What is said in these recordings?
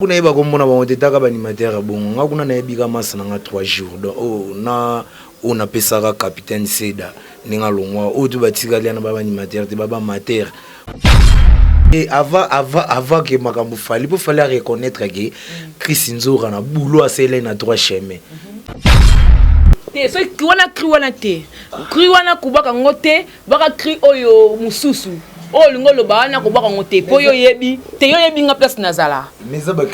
Kuna iba komona ba oteka ba animateur bon nga kuna na ebika masana nga 3 jours donc on pesaka capitaine Seda ninga longwa o tu batika liana ba animateur te ba amateur et avant que makambo fali pour fallait reconnaître que Chris Nzora na boulot à celle na 3 chemins te so kriwana te kriwana kubaka ngote baka kri oyo mususu oh lingo lo bana ko baka ngote po yo yebi te yo yebi nga place nazala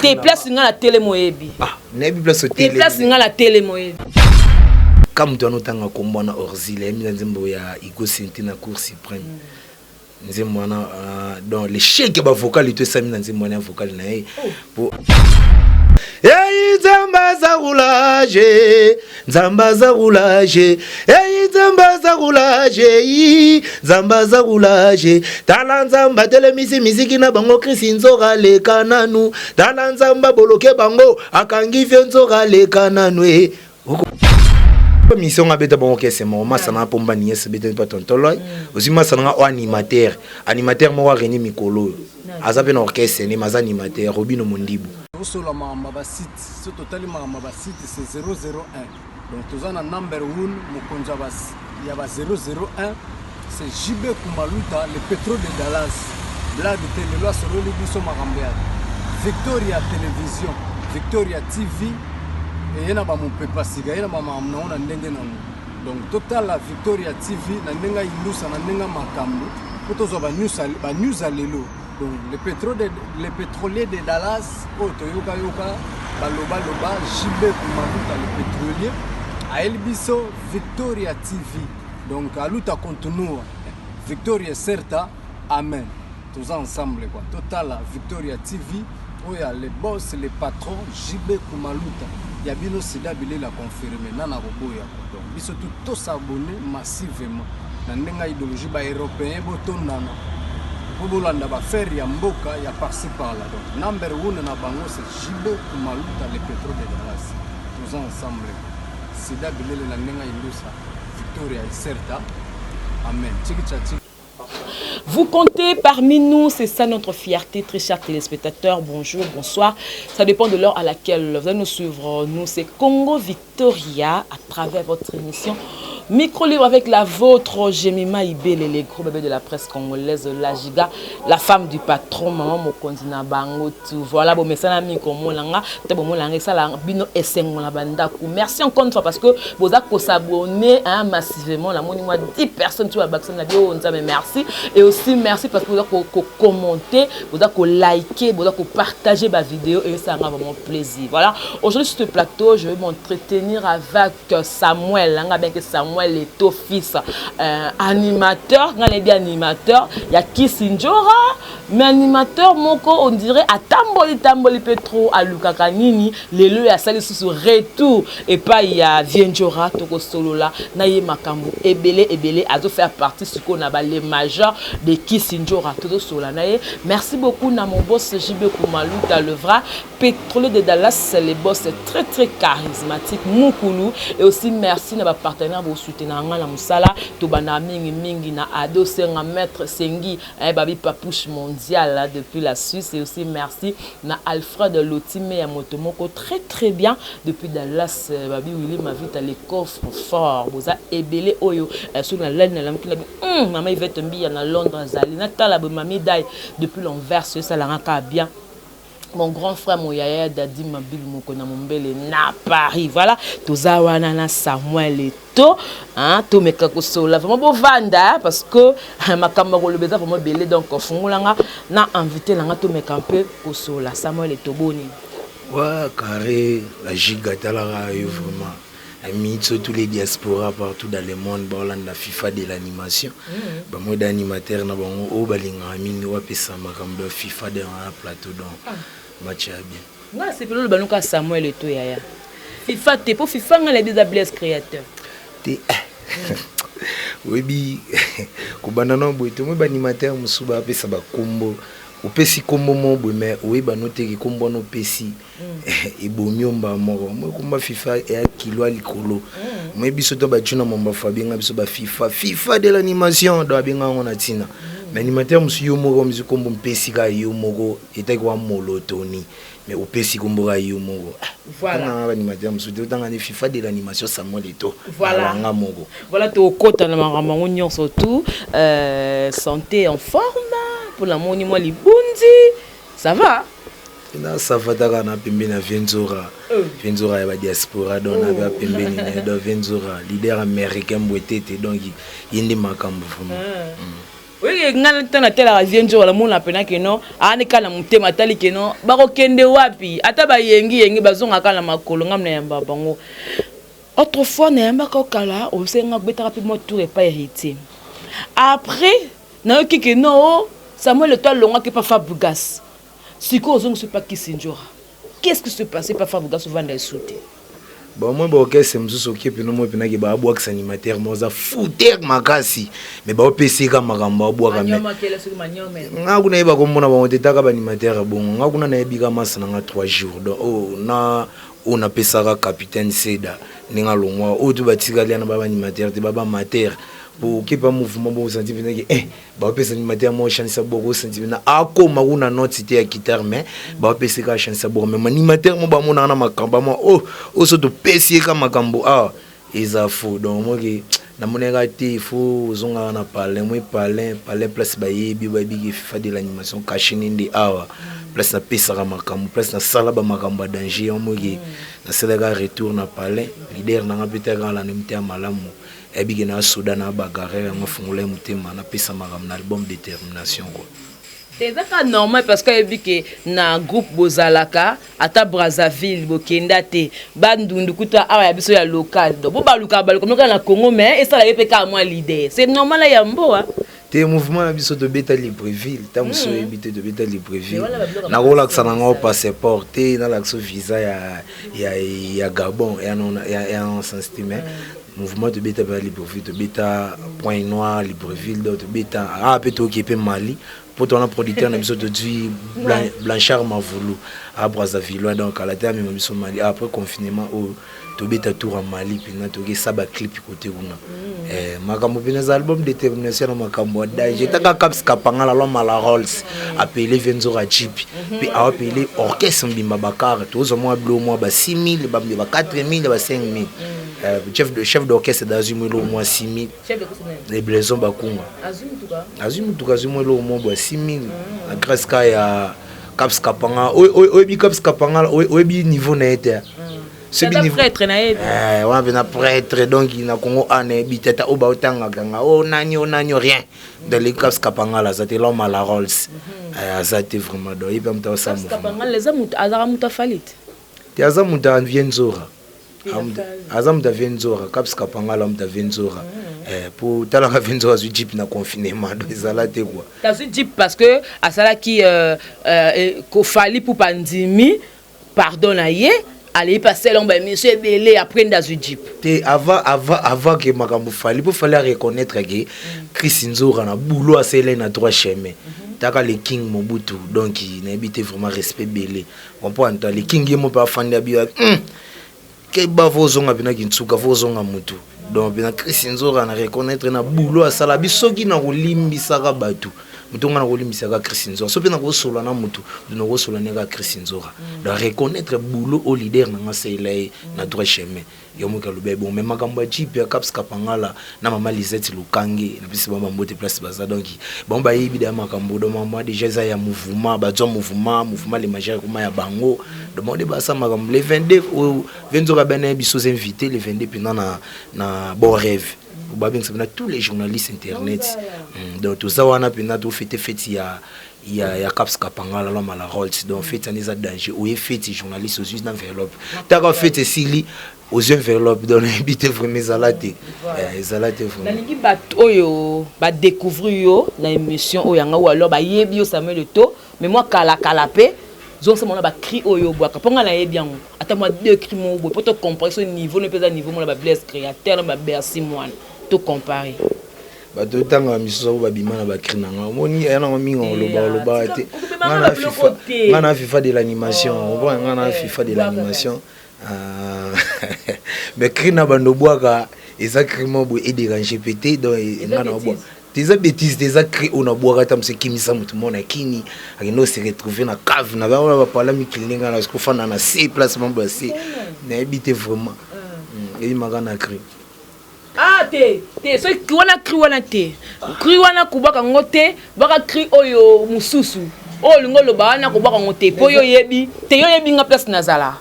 te place nga la télé moyebi nebi place télé te place nga la télé moyebi comme tu anotanga kombona orzile mi nzembo ya Igo Sentina Cour suprême nzembo na dans les chèques ba vocal et tout ça mi nzembo na vocal na pour Hey Zambaza roulage, Zambaza roulage, hey Zambaza roulage, Zambaza roulage. Talanzamba telemisi misiki na bango Krisinzora le kananu. Talanzamba boloke bango akangi Fienzora le kananu. Mission a beta bango kese mo masana pomba niese beta pa tontolo. Aussi masana animateur mo wa René Mikolo. Azabe na orchestre ni maza animateur Robino Mondibu. Sur le site, ce total site c'est 001. Donc tous en number 1, il y a 001, c'est JB Kumaluta, le pétrole de Dallas. Blague de télé, sur le Libiso Marambéa. Victoria Télévision, Victoria TV, et il y a mon papa Siga, il y a ma donc total la Victoria TV, Nandenga Ilusa, Nandenga Makambo, pour tous les news à l'élo. Donc les pétroliers de Dallas, Toyoka Yoka, Baloba Loba, JB Kumaluta le pétrolier, à Elbiso Victoria TV. Donc à Luta continue, Victoria Certa, Amen. Tous ensemble quoi. Total Victoria TV, où il y a les boss, les patrons, JB Kumaluta. Il y a bien aussi d'habiller la confirmer, Nana Roboya. Donc ils sont tous s'abonner massivement. Dans une idéologie européenne, Botonana. Bobolanda ba faire ya mboka ya par-ci par-là. Donc number 1 na bango c'est JB Kumaluta le pétrole de Dallas. Tous ensemble. C'est d'abord la nenga indusa Victoria Certa. Amen. Vous comptez parmi nous, c'est ça notre fierté, très chers téléspectateurs. Bonjour, bonsoir. Ça dépend de l'heure à laquelle vous allez nous suivre. Nous, c'est Congo Victoria à travers votre émission Micro libre avec la vôtre, Jemima Ibele, les gros bébés de la presse congolaise, la Giga, la femme du patron, maman Mokonzi na bango tout. Voilà, bon, mais ça n'a mis comme molanga, t'as bon molanga, ça l'a bino essayé la banda. Merci encore une fois parce que vous avez s'abonner massivement, la monnaie moi 10 personnes sur la backstage, la vidéo, on dit merci et aussi merci parce que vous avez commenté, vous avez liké, vous avez partagé ma vidéo et ça m'a vraiment plaisir. Voilà, aujourd'hui sur ce plateau, je vais m'entretenir avec Samuel, bien que Samuel est fils animateur, quand on dit animateur, il y a Kisinjora, mais animateur moko on dirait à tamboli petro à Lukakanini, les lieux à salir sous retour et pas il y a Vienjora toko solo là, naye makambo ebele a faire partie ce qu'on a les majeurs de Kisinjora todo solo naye. Merci beaucoup na mon boss JB Kumaluta le vrai pétrolier de Dallas, les boss très très charismatique Mukulu et aussi merci na ba partenaire soutenir la musala to bana mingi na ado senga maître Sengi babi papouche mondial depuis la Suisse et aussi merci na Alfred Lotime ya motomoko très très bien depuis Dallas babi Willy ma vite les coffres fort boza ebele oyo sur la laine la maman Yvette Mbi na Londres zali na tala ba médaille depuis l'envers ça la raka bien. Mon grand frère Moyaya Dadi Mabil Mokona Mombele na Paris. Voilà, tozawana na Samuel Eto, to mekako sola vraiment beau vanda parce que ma caméra le beza vraiment belé donc fungulanga na invité langa to mekampe ko sola Samuel Eto boni. Ouais, carré la giga talara vraiment. Amis tous les diasporas partout dans le monde, la FIFA de l'animation. Bah moi d'animateur na bango o balinga mingi wa pesa makambo FIFA de un plateau donc match bien. Ouais, c'est le ballon ka Samuel Eto yaya. FIFA te pour FIFA nga les Blaise créateur. Te oui bi ko banana boito mo animateur musuba pesa ba kombo. Opesi kombo mo mais oui ba noter ki kombo no pesi e bomyomba moko mo komba FIFA e kilo likolo mo biso to ba tuna momba fa binga biso ba FIFA de l'animation do binga on atina mais animateur monsieur yo moko monsieur kombo mpesika yo moko était quoi molotoni mais au pesi kombo ga yo moko voilà animateur monsieur dans la FIFA de l'animation Samuel Eto'o voilà nga moko voilà to kota na makambo nyonso surtout santé en forme pour la moni moi libundi ça va na savataka na pembeni na Venzora ya ba diaspora donc na pembeni na do Venzora leader américain boetete donc yindi makambo vraiment oui ngana tana tela Venzora la mona pena ke no ani kala mutema tali ke no bako kende wapi ata ba yengi bazonga kala makolo ngamna yamba bango autrefois na yamba ko kala o senga betaka pe mo tour et pas héritier après na yoki ke no Samuel Eto'o longa ke pa Fabugas. Siko ozongo se pa Kisinjora. Qu'est-ce qui se passait pas Fabugas souvent dans sauter? Bon moi ba okese mzuso okepe no mo pena ke ba abwaka animateur moza fouter makasi mais ba opesi ka makambo abwaka mais nga kuna yeba ko mona ba otetaka ba animateur bon nga kuna na yebika masana nga 3 jours donc on a pesaka capitaine Seda ninga longwa o tu batika liana ba animateur te ba mater pour qui pas mouvement bon senti venir ba pesa animateur mo chance beaucoup senti venir ako maguna note cité à guitare mais ba pesa ka chance beaucoup mais animateur mo ba mona na makamba mo o so to pesa ka makambo eza fou donc moi qui na monega te faut zonga na parler moi parler place ba yebi ba bigi fa de l'animation cachini ndi place na pesa ka makambo place na sala ba makambo danger moi qui na sala retour na parler leader na ngapita ka la nimte malamu ebiki na Soudan na bagarre nga fungula mutema na pesa magam na album détermination quoi. C'est ça normal parce que ebiki na groupe Bozalaka ata Brazzaville bokenda te bandundu kuta awa ya biso ya local do bo baluka baluka na Congo mais et ça la yepeka moi leader. C'est normal ya mboa. Te mouvement na biso de beta Libreville, ta muso ebité de beta Libreville. Na rolaksana ngo passeport te na lakso visa ya Gabon ya en sens estimé. Mouvement de bêta Libreville, de bêta Point Noir, Libreville, de bêta Péto qui est Mali, pour ton producteur, on a besoin de du Blanchard Mavoulou à Brazzaville, donc à la terre, même au Mali, après confinement, to bêta tour en Mali, puis na to saba clip côté una. Makambo les albums détermination na makambo d'âge, j'étais à Caps Kapanga la loi la Rolls, appelé Venzora Jeep, puis a appelé orchestre Mbimba Bakar, tous au moins bleu moi 6 000, ba 4 000, ba 5 000. Chef d'orchestre d'Azumulo au moins 6 000. Les Blaisons Bakunga. Azumulo au moins 6 000. Grâce à Caps Kapanga, oebi Caps Kapanga, oebi niveau net. C'est bien prêtre na yé. On a bien prêtre donc il na Congo ane biteta oba otanga ganga. Oh nani rien. Dans les Caps Kapanga là, c'était l'homme à la Rolls. Ça était vraiment donc il va me faire ça. Caps Kapanga les amut azara muta falit. Ti azamuta Venzora. Azam da Venzora, Caps Kapanga l'homme da Venzora. Pour talaka Venzora zu jeep na confinement donc ezala te quoi. Ta zu jeep parce que asala qui ko fali pour pandémie pardon na yé allez passer l'ombre monsieur belé après dans zu jeep. Te avant que makambo fali pour fallait reconnaître que Chris Nzora na boulot à celle na droit chemin. Taka le king Mobutu donc il n'habite vraiment respect belé. Comprends toi le king yemo pas fanda bien. Que bavozonga bina kinsuka vozonga mutu donc bina Chris Nzora na reconnaître na boulot asala bisoki na kolimbisaka batu mutonga na kolimbisaka Chris Nzora so pena ko sola na mutu na ko sola neka Chris Nzora de reconnaître boulot au leader na ngasela na droit chemin yomo ka lube bon même makambo jipe ya Caps Kapangala na mama Lisette Lukange na bisi bamba mbote place baza donc bon ba yibi da makambo do mama déjà za ya mouvement ba zo mouvement les majeurs kuma ya bango demandé ba ça makambo les 22 Venzora bana biso invité les 22 pendant na bon rêve ba bien ça tous les journalistes internet donc tout ça wana pendant tout fête il y a Caps Kapangala l'homme à la Rolls donc fête en isa danger ou fête journaliste aux usines enveloppe ta fête sili aux enveloppes dans habité vraiment zalate zalate vraiment nalingi bato oyo ba découvrir yo na émission oyanga ou alors ba yebi yo Samuel Eto'o mais moi kala pe zon se mona ba cri oyo boaka ponga na yebi yango ata moi 2 cri mo bo pour te comparer ce niveau ne peut niveau moi ba blesse créateur ba bercy moi to comparer ba to tanga miso ba bimana ba cri nanga moni yana mingo loba te ngana FIFA de l'animation on voit ngana FIFA de l'animation mais cri na bando boaka eza cri mo bo et déranger pété donc ngana bo Des bêtises, des actes on a boire tam c'est qui ça tout monde kini akino se retrouver na cave na ba parler mi kilinga na ko fana na C place mambo C na habité vraiment et il m'a gana cri ah te so ki wana cri wana te cri wana kubaka ngote baka cri oyo mususu oh lingolo ba wana kubaka ngote po yo yebi te yo yebi nga place nazala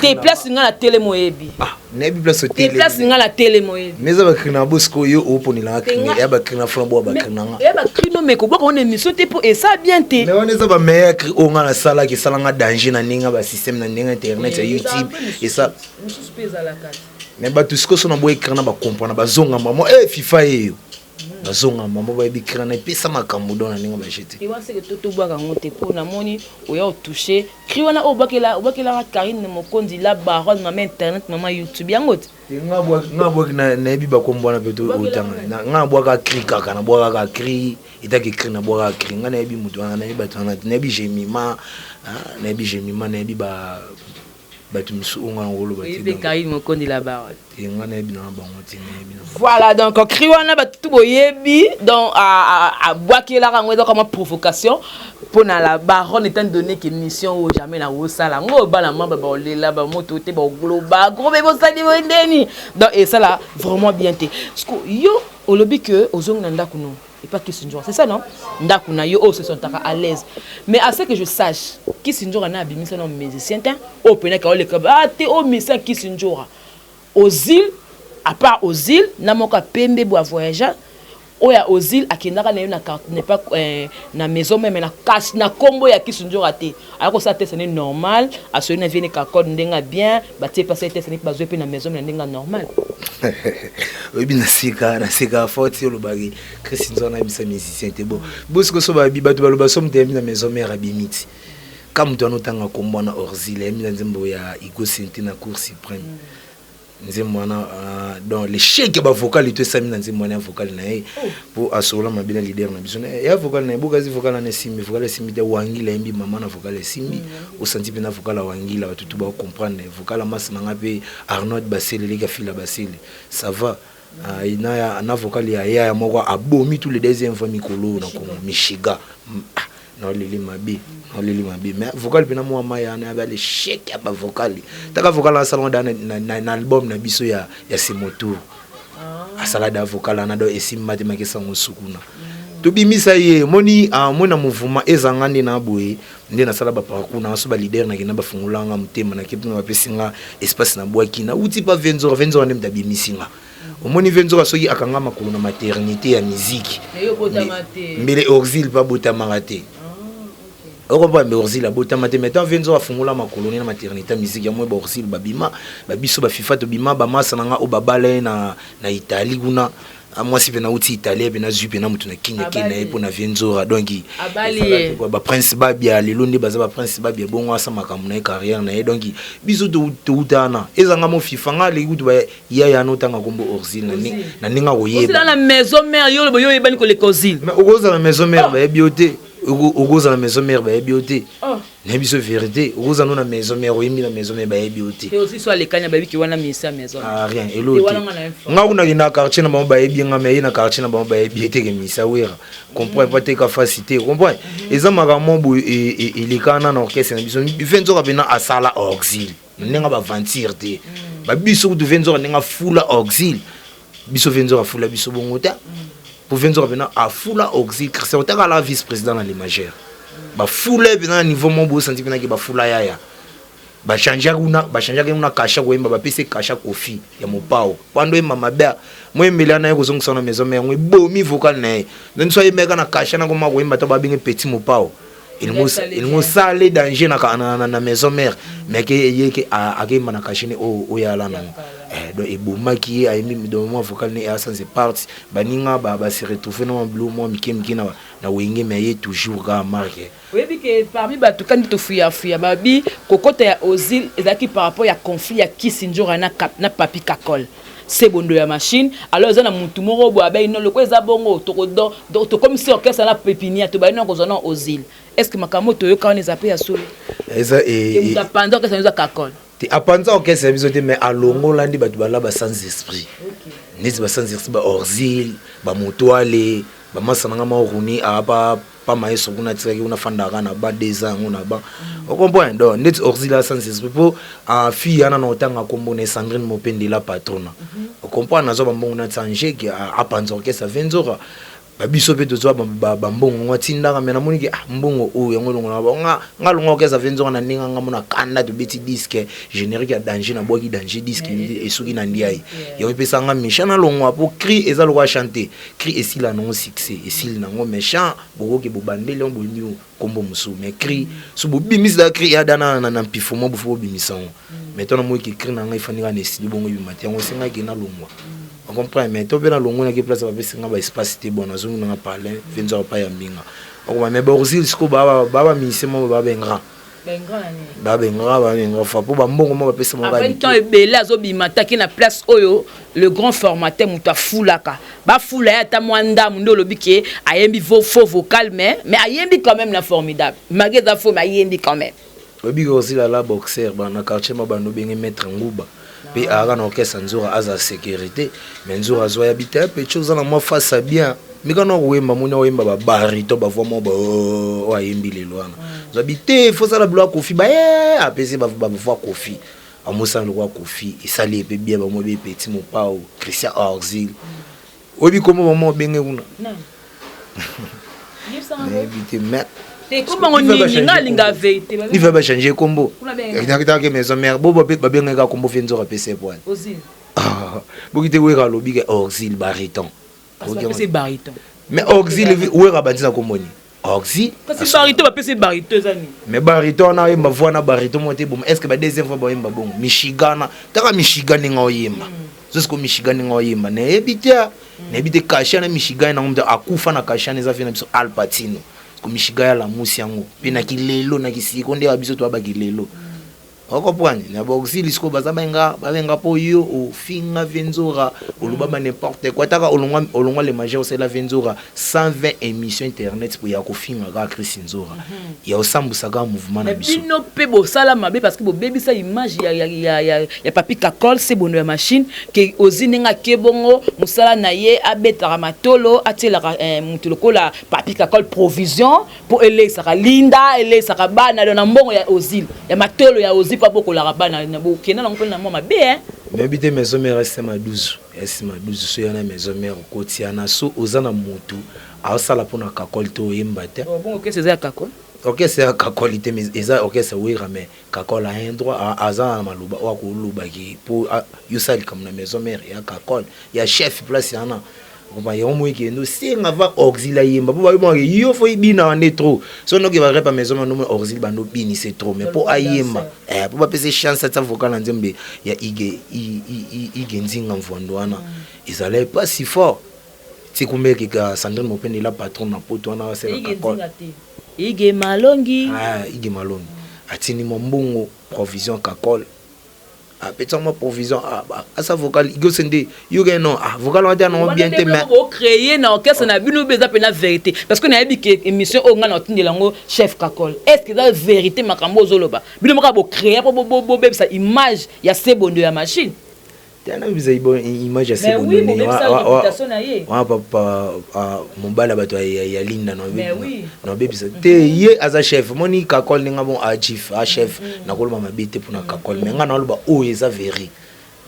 te place nga na télé mo yebi nebi place te place nga na télé mo yebi mais ça va crina bosco yo oponi la crina ya ba crina flambo ba crina ya ba crino me kubaka on émission te po et ça bien te mais on est ça ba meilleur cri on nga na sala ki sala nga danger na ninga ba système na ninga internet ya YouTube et ça mususu pesa la carte mais ba tout ce que son boy crina ba comprendre ba zonga maman FIFA yo bazonga maman ba bikira na pesa makambo dona ninga ba jeter et wa c'est que toto bwa kangote po na moni oya o toucher cri wana obakela Karine Mokondi la baronne maman internet maman YouTube yangote nga bwa na ebi ba kombona peto otanga nga bwa ka cri kaka na bwa ka cri itaki cri na bwa ka cri nga na ebi mutu na ebi batana na ebi jemima na ebi jemima na ebi ba Karine Mokondi la baronne. Voilà, donc Kriwana Batubo Yebi, donc à Boakela Rango comme provocation pour la baronne étant donné que mission au jamais na Wosala, ngo bala mamba ba lela ba moto te ba global, gros bébé sali ndeni. Donc et ça là vraiment bien té. Parce que yo au lobby que ozong nanda kuno. Et pas qui Sinjora, c'est ça non? Ndakuna yo oh se sont à l'aise. Mais à ce que je sache, qui Sinjora na abimisa non musicien tin, au pena ka le ah te au musicien qui Sinjora. Aux îles, à part aux îles, na moka pembe bo voyager. Oya aux îles akendaka na yo na carte n'est pas na maison même na cash na combo ya qui Sinjora te. Alors que ça c'est normal, à ce na vienne ka code ndenga bien, ba te passer te c'est pas jouer na maison na ndenga normal. Oui bien c'est forte le bagage Christine na bisa musicien te bon bosco so ba bi bato baloba so mte na maison mère abimiti comme toi notanga kombona orzile mi nzembo ya Igo Senti na Cour suprême nzemwana dans les chèques ba vocal et tout ça mi nzemwana vocal na pour assurer ma bien leader na biso ya vocal na bokazi vocal na simbi vocal simbi de wangila imbi mama na vocal simbi au senti na vocal wangila ba tout ba comprendre vocal mas na ngape Arnold Basile les gars fila Basile ça va ina na vocal ya moko abomi tous les deuxième fois mikolo na ko Michiga non lili mabi mais vocal pena moi maya na ba les chèques ba vocal taka vocal na salon na album na biso ya Semotour asala da vocal na do esim mathématique sango sukuna to bimisa ye moni mona mouvement ezangandi na boye ndi na sala ba parcours na so ba leader na kina ba fungulanga mutema na kitu na pesinga espace na boaki na uti pa 20 ans ndem da bimisinga omoni 20 ans soki akanga makulu na maternité ya musique mbele auxil pa botamate Europa mais aussi la beauté mathématique venzo afungula makolo na maternité musique ya moi ba aussi babima babiso ba FIFA to bima ba masa na o babale na Italie kuna moi si pena uti Italie pena zupe na mutu na kinya kena epo na venzo donc ba prince babia lelo ndi baza ba prince babia bongo asa makamu na carrière na donc biso to utana ezanga mo FIFA nga le kutu ba ya no tanga kombo orsil na ninga oyeba dans la maison mère yo yo ebani ko le kozil mais ogoza la maison mère ba bioté ogoza na maison mère ba bioté na biso vérité ogoza no na maison mère oyimi na maison mère ba bioté et aussi soit les kanya ba ki wana misa maison rien et l'autre nga kuna na quartier na ba yebi nga mais na quartier na ba bioté ke misa wera comprend pas tes capacités comprend eza makambo bo il kana na orchestre na biso venzo ka bena asala auxil nenga ba ventir te ba biso du venzo nenga fula auxil biso venzo fula biso bongota pour venir venir à foula auxil Christian Otaka la vice-président dans les majeurs ba foula bien niveau mon beau senti bien que ba foula ya ba changer una kasha ko ba pese kasha kofi ya mopao pando e mama bia moi melana ya kozonga sana maison mère moi bomi vocal na donc soit meka na kasha na ko ma ko imba to ba bien petit mopao il nous sale danger na maison mère mais que yeke a game na kashine o ya la na donc et bomaki a emi dans moment vocal ne sans c'est parti baninga ba se retrouver dans blue moi mikemki na wenge mais toujours ga marqué oui que parmi bato quand to fuya babi kokota ya ozil ezaki par rapport ya conflit ya Kisinjora na papi kakol c'est bondo ya machine alors za na mutu moko bo abai no loko eza bongo to comme si orchestre na pépinière to ba no ko zona ozil est-ce que makamoto yo quand les appels ya solo eza et pendant que ça nous a kakol te apanza orchestre biso te mais alongo landi bato bala ba sans esprit neti ba sans esprit ba orzil ba motoale ba masana ma runi aba pas maestro kuna tsaki una fandaka na ba 2 ans on ba on comprend donc net Orzila sans esprit pour en fille ana no tanga kombone Sandrine Mopende la patrona on comprend na zo ba mbongo na tsanje ki a panzo ke sa venzora babiso pe tozo ba mbongo ngwatindaka mena moniki mbongo o yango longo na ba nga longo ke sa venzora na ninga nga mona kanda to beti disque générique ya danger na boki danger disque esuki na ndiai yo pesa nga méchant na longo po cri eza lo chanter cri esila non succès esila nango méchant bokoki bobandeli on bonyo kombo musu mais cri so bobimis da cri ya dana na pifumo bo fo bimisa mais tona mo ki cri na nga ifani ka nesili bongo bimati yango singa ki na longo. On comprend, mais tu peux longo na ki place ba pesa nga ba espace te bon azungu na parler venza pa ya mbinga on mais Orzil siko baba misemo ba bengra fa po ba mbongo mo ba pesa mo ba avant temps ebele azobima taki na place oyo le grand formateur muta fulaka ba fula ya ta mwanda mundo lobike ayembi faux vocal mais ayembi quand même la formidable malgré ça faux mais ayembi quand même obi Orzil la boxeur ba na quartier ma ba no benge mettre nguba puis ara na orchestre nzura aza sécurité mais nzura zo habiter pe chose na moi face bien mais quand on wemba mona wemba ba barito ba voix mo ba o ayembi le loana zo habiter faut ça la bloc kofi ba apesi ba voix kofi amosa le roi kofi et ça les pe bien ba mo be petit mo pa Christian Orzil obi comme moment benge una non mais comment on il va changer combo que maison mère bobo ba bien ga combo fenzo PC point Orzil bokite wera lobi ke Orzil bariton c'est bariton mais Orzil wera bandisa komoni Orzil parce que bariton ba PC bariton zani mais bariton na yemba voix na bariton monte bon est-ce que ba deuxième fois ba yemba bon Michigan taka Michigan nga oyemba jusqu'au Michigan nga oyemba ne ebite kasha na Michigan na mtu akufa na kasha na zafina biso Al Pacino ko Michigan la musi yango pe na kilelo na kisiko nde abiso to ba kilelo okopwani na Orzil siko bazabenga po yo o finga venzora olubaba n'importe quoi taka olongwa le majeur c'est la venzora 120 émissions internet pour ya ko finga ka Chris Nzora ya osambusa ka mouvement na biso bino pe bo sala mabe parce que bo baby sa image ya papi kakol c'est bonne machine que ozininga kebongo musala na ye abetara matolo atela mutuloko la papi kakol provision pour ele saka linda ele saka bana na mbongo ya Orzil ya matolo ya Orzil pas beaucoup la rabana na bo kena na ngopela na mama be hein mais bité maison mère reste ma 12 so yana maison mère kotiana so ozana mutu a sala pona kakol to yemba te bon OK c'est ça kakol OK c'est kakol ite mais eza OK c'est oui mais kakol a un droit à azana maluba wa ko luba ki pour yosali comme na maison mère ya kakol ya chef place yana on y a un moyen qui nous c'est on va Orzil yemba pour ba yo fo ibina on trop so no ke va repa maison no Orzil bando bini c'est trop mais pour ayemba pour pas passer chance ça vocal nzembe ya ige nzinga mvondwana ils allaient pas si fort c'est comme que Sandrine Mopende la patronne na poto na c'est la kakol ige malongi ige malongi atini mbongo provision kakol peut-être ma provision à sa vocal il sende yo non vocal on non bien te mais créer na orchestre na bino beza pe na vérité parce que na yebi que émission o nga na tindelango chef kakol est-ce que la vérité makambo zoloba bino maka bo créer bo bebisa image ya sebondo ya machine tena biza image ya sebondo ne wa papa mobala bato ya linda no bebisa te ye aza chef moni kakol ninga bon a chief a chef na koloma mabite pona kakol mais nga na loba o eza vérité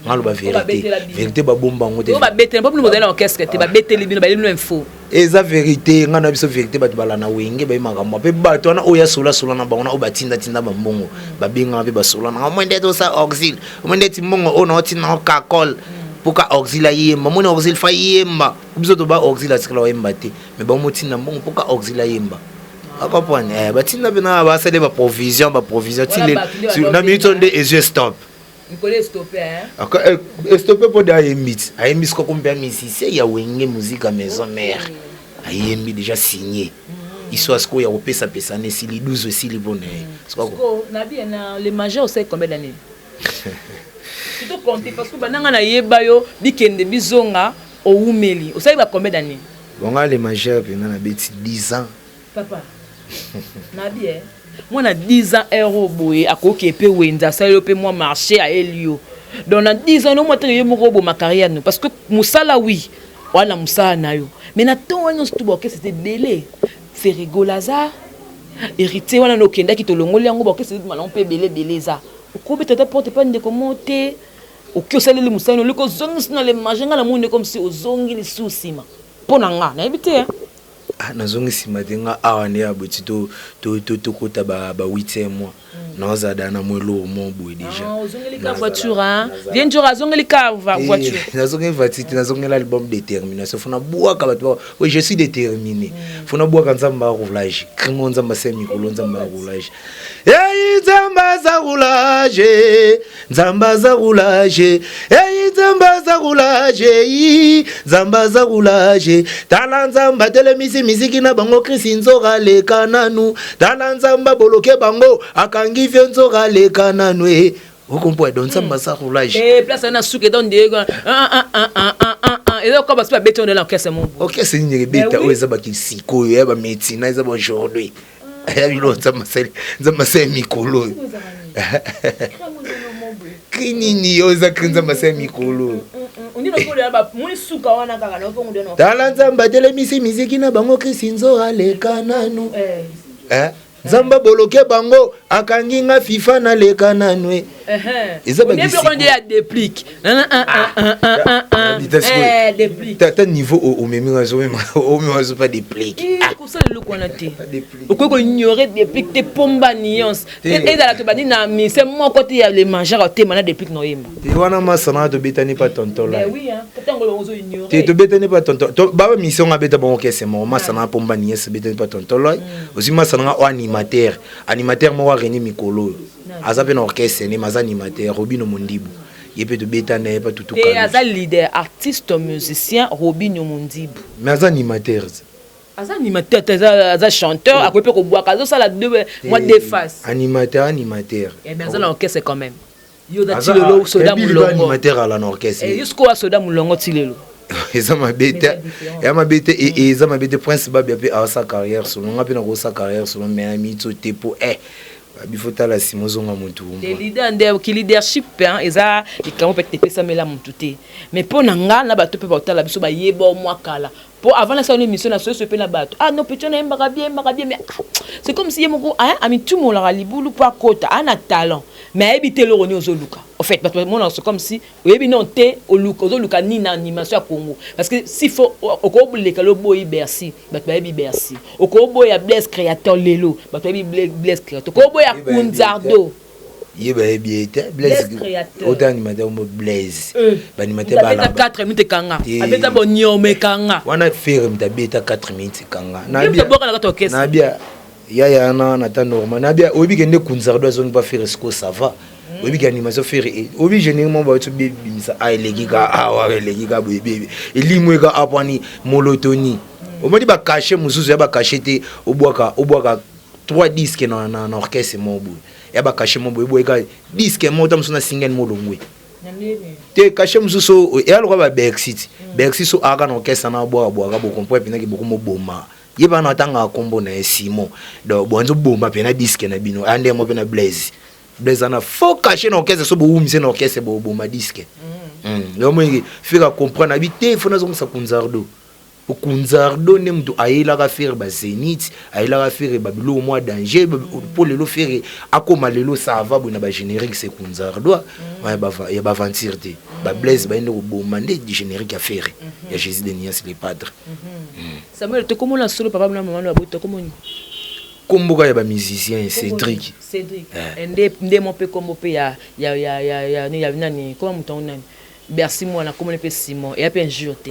ngalo ba vérité ba bomba ngote ba bete pas nous modèle orchestre te ba bete libino ba lino info eza vérité nga na biso vérité ba bala na wenge ba makambo pe bato na oya sola na bango na obatinda ba mbongo ba binga pe ba sola na mwende to sa Orzil mwende ti mbongo ona otina kakol poka Orzil yemba mona Orzil fa yemba biso to ba Orzil asikala yemba te mais ba motina mbongo poka Orzil yemba akopone batinda bena ba sele ba provision tile na minute onde et stop il faut stopper hein stopper pour des ayembi ko combien musicien ya wenge musique à maison mère ayembi déjà signé histoire ce ko ya opesa pesa ne si li 12 aussi li bonne ko na bien na les majeurs c'est combien d'années tu dois compter parce que bananga na yeba yo bikende bizonga o umeli o sai ba combien d'années bon les majeurs pe na beti 10 ans papa na bien moi na 10 ans euro boye akoki epé wenza ça yo pe moi marché à Elio donc na 10 ans no moi te mo robo ma carrière nous parce que musala oui wana musala na yo mais na to wana tout ba orchestre c'était belé Ferrigo Lazare héritier wana no kenda ki to longoli yango ba orchestre malon pe belé za ko peut-être porte pas de commenter o ki osaleli musala no liko zongi na le majenga la monde comme si ozongi li susima pona nga na ebite nazongisima te nga awa nde ya boti tokota ba 8e mois nazada na mwelo mo boye déjà nazongelika voiture bien dur azongelika voiture nazongeli vatite nazongela album détermination fona bwaka bato oui je suis déterminé fona bwaka nzamba roulage krimo nzamba semi kolo nzamba roulage hey nzamba za roulage nzamba za roulage hey nzamba za roulage nzamba za roulage tala nzamba telemisi miziki na bango Krisi nzora leka nanu tala nzamba boloke bango akangi vyo nzora leka nanu vous comprenez donc nzamba za roulage place na suke don de et donc comme ça béton de l'orchestre mon OK c'est une beta o ezaba kisiko ya ba médecine ezaba aujourd'hui ya bilo nzamba c'est mikolo kinini oza nzamba c'est mikolo tala nzamba telemisi miziki na bango Krisi nzora leka nanu nzamba boloke bango akangi nga FIFA na leka nanu ezaba kisiko ya déplique déplique tata niveau au même pas déplique pour ça le qu'on a té au quoi ignorer déplique te pomba nuance et dans la bani na mi c'est mon côté ya les mangeurs te mana déplique no yemba et wana masana to betani pas tonton là oui hein peut-être on ozo ignorer te betani pas tonton ba mission nga beta bon OK c'est mon masana pomba nuance betani pas tonton là aussi masana animateur mo wa René Mikolo azape na orchestre ne maza animateur Robino Mondibu yepe to betana pas tout et aza leader artiste musicien Robino Mondibu mais aza animateur animateur aza chanteur akope ko bois kazo sala deux mois de face animateur et bien ça l'orchestre quand même yo da tilelo soda mulongo animateur à l'orchestre et jusqu'au soda mulongo tilelo ezama beta ya mabete et ezama bete prince babia pe a sa carrière selon nga pe na ko sa carrière selon Miami to tepo bifota la simozonga mutu les leaders qui leadership hein eza likamo peut te ça mela mutu te mais pour nanga na bato pe bautala biso ba yeba moi kala pour avant la émission na so pe na bato non petit na mbaka bien mais c'est comme si yemoko ami tout mon la libulu pa kota ana talent mais ebité le roni ozoluka en fait moi c'est comme si oyebi non te ozoluka ni na animation à Congo parce que s'il faut okobuleka lo boyi Bercy bato ba yebi Bercy okoboya Blaise créateur lelo bato yebi Blaise créateur okoboya Kunzardo yeba ebieta Blaise autant animateur mo Blaise ba animateur ba la 4 minutes kanga abeta bonyome kanga wana faire mtabeta 4 minutes kanga na bia ya na ta normal na bia obi kende Kunzardo azoni pas faire ce que ça va obi ki animation faire obi généralement ba to bimisa legika legika bébé elimweka apani molotoni o modi ba cacher mususu ya ba cacher te obwaka 3 disques na orchestre mobu ya ba cacher mobu eboyeka disque mota musuna single molongwe te cacher mususu ya lo ba Bercy so aka na orchestre na bwaka boko mpo epina ki boko moboma yeba na tanga kombo na Simon do bonzo bomba pena disque na bino ande mo pena Blaise ana faut cacher na orchestre so bo umise na orchestre bo bomba disque lo mo fika comprendre habiter faut na zo sa Kunzardo ne mtu ayela ka faire ba Zénith ayela ka faire ba bilo moi danger pour le faire akoma lelo ça va bona ba générique c'est Kunzardo ya ba ventir te ba Blaise ba ndo bomba ndé di générique à faire ya Jésus de Nias les padres Samuel te comment la solo papa na maman na boto comment komboka ya ba musicien Cédric ndé mon pe kombo pe ya nani comment mutongo nani Bercy moi na comment pe Simon et après un jour te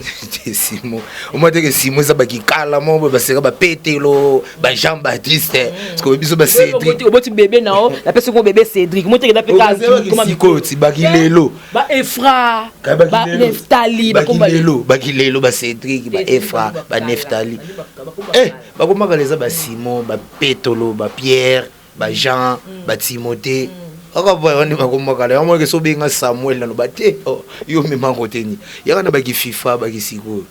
Simon au moins que Simon ça ba ki kala mo ba sera ba pételo ba Jean Baptiste parce que biso ba Cédric au petit bébé na la personne ko bébé Cédric moi te na pe ka comment sikoti ba kilelo ba Efra ba Neftali ba kilelo ba Cédric ba Efra ba Neftali ba komaka les ba Simon ba pétolo ba Pierre ba Jean ba Timothée akaba wani makomaka ya mo ke so benga Samuel na bate yo mema ngoteni ya kana ba ki FIFA ba ki siko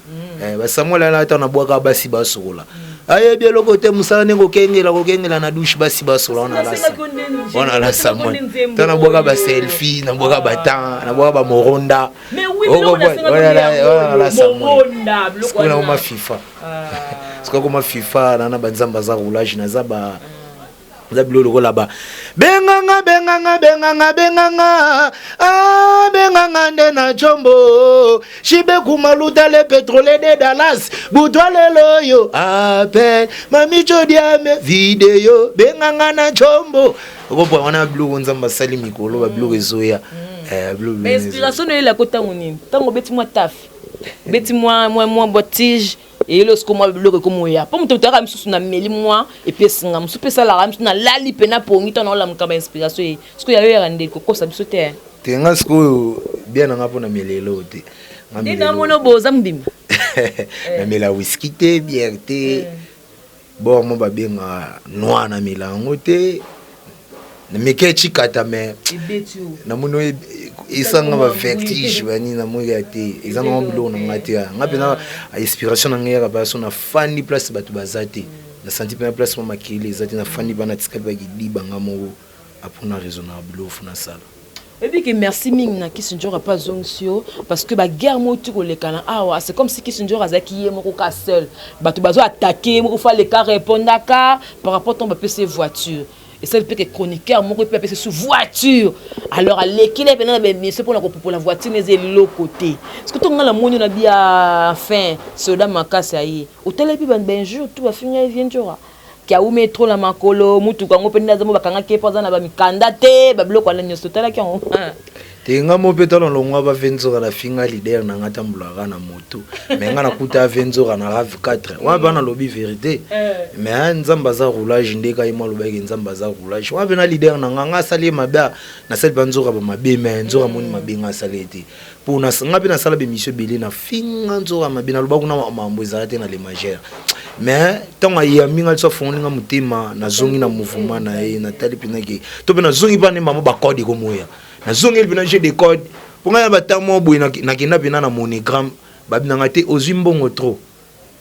ba Samuel na ta na bwaka basi ba sola aye bien loko te musane ko kengela na douche basi ba sola on a la Samuel ta na bwaka ba selfie na bwaka ba temps na bwaka ba moronda mais oui, mais on a fait un FIFA. C'est comme ma FIFA, nana banzamba za roulage na zaba. Zabilolo là-bas. Benganga benganga ndena chombo. Shibe kumaluta le pétrole de Dallas. Butwale loyo. Appel mami chodiame vidéo benganga na chombo. Opo wana blue nzamba sali mikolo ba blue ezoya. Mais inspiration de la kota ngoni. Tango beti moi taf. Beti moi botige. Et lorsque moi le comme ya pour me totara msusu na meli moi et puis singa msusu pesa la msusu na lali pena pongi tona la mkaba inspiration ce que ya yo rande ko sa biso te te nga sko bien nga pona melelo te nga mono boza mdima na mela whisky te bière te bon mo ba benga noa na milango te na mekechi kata me na mono isanga ba vertige bani na moya te ezanga mbilo na ngati nga pena inspiration ngera ba so na fani place batu bazate na senti pena place mo makili zati na fani bana tsika ba gidiba ngamo apona raisonnable ofuna sala. Et puis que merci ming na Kissinger pas zonxio parce que ba guerre motu ko lekana awa c'est comme si Kissinger azaki ye moko ka seul batu bazo attaquer moko fa le cas répondre ka par rapport ton ba PC voiture. Et ça peut être chroniqueur, mon peut appeler sous voiture. Alors à l'équipe mais c'est pour la voiture mais c'est l'autre côté. Parce que ton la monde na bien fin soda makasa yi. Hôtel puis ben jour tout va finir vient jora. Kia ou métro la makolo mutu kwa ngope ndaza mo bakanga ke paza na ba mikanda te ba bloko la nyoso tala ki on. Tenga mo petalo longwa ba venzora la finga leader na ngata mbulaka na moto mais nga na kuta venzora na RAV 4 wa bana lobby vérité mais nzamba za roulage ndeka yima lobaki nzamba za roulage wa bana leader na nga sali mabia na sali banzora ba mabe mais nzora moni mabe nga salete pour na nga bina sala be monsieur belé na finga nzora mabe na lobaka na mambo ezalate na les majeurs mais tant ya minga so foninga mutima na zongi na mouvement na e na tali pinaki to be na zongi ba ne mama ba code ko moya na zongi bina j'ai des codes pour nga ba tamo boy na kina bina na monogramme ba bina ngate ozimbongo trop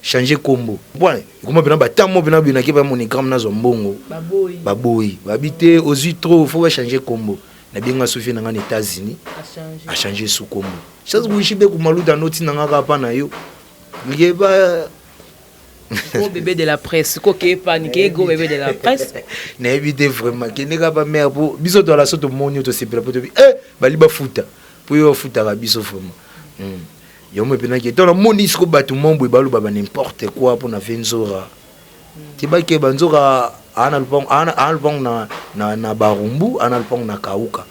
changer combo point comment bina ba tamo bina ki ba monogramme na zombongo baboy babité ozi trop faut changer combo na binga sofi na ngana États-Unis a changer sous combo chose bu shibe ku maluta noti na ngaka pa na yo ngeba Gros bébé de la presse, coquet paniqué, gros bébé de la presse. N'a évité vraiment qu'il n'est pas mère pour biso dans la sorte de monio to c'est pour baliba futa pour yo futa la biso vraiment. Yo me pena que dans le monisco batu mombo balu baba n'importe quoi pour na venzora. Tiba ke banzora ana album na barumbu ana album na kauka.